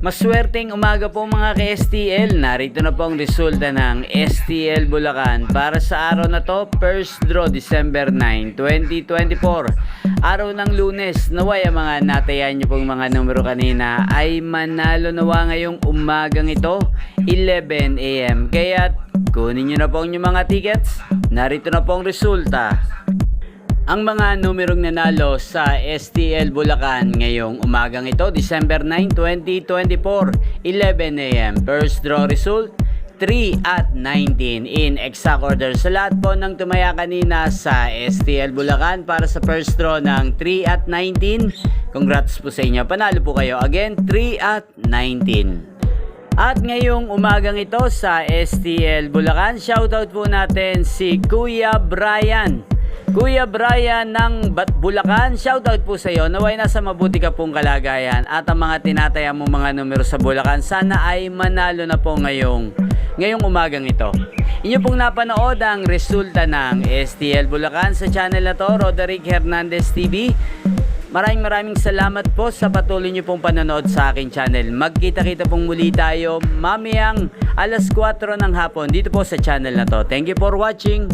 Maswerteng umaga po mga ka-STL. Narito na po ang resulta ng STL Bulacan para sa araw na to, first draw December 9, 2024. Araw ng Lunes. Naway ang mga natayan nyo pong mga numero kanina ay manalo nawa ngayong umagang ito, 11 AM. Kaya kunin nyo na po ang inyong mga tickets. Narito na po ang resulta. Ang mga numerong nanalo sa STL Bulacan ngayong umagang ito, December 9, 2024, 11 AM. First draw result, 3 at 19 in exact order. Sa lahat po ng tumaya kanina sa STL Bulacan para sa first draw ng 3 at 19, congrats po sa inyo. Panalo po kayo. Again, 3 at 19. At ngayong umagang ito sa STL Bulacan, shoutout po natin si Kuya Brian. Kuya Brian ng Bulacan, shoutout po sa iyo. Naway nasa mabuti ka pong kalagayan at ang mga tinataya mo mga numero sa Bulacan, sana ay manalo na po ngayong umagang ito. Inyo pong napanood ang resulta ng STL Bulacan sa channel na to, Roderick Hernandez TV. Maraming salamat po sa patuloy niyo pong panonood sa aking channel. Magkita-kita pong muli tayo mamayang alas 4 ng hapon dito po sa channel na to. Thank you for watching.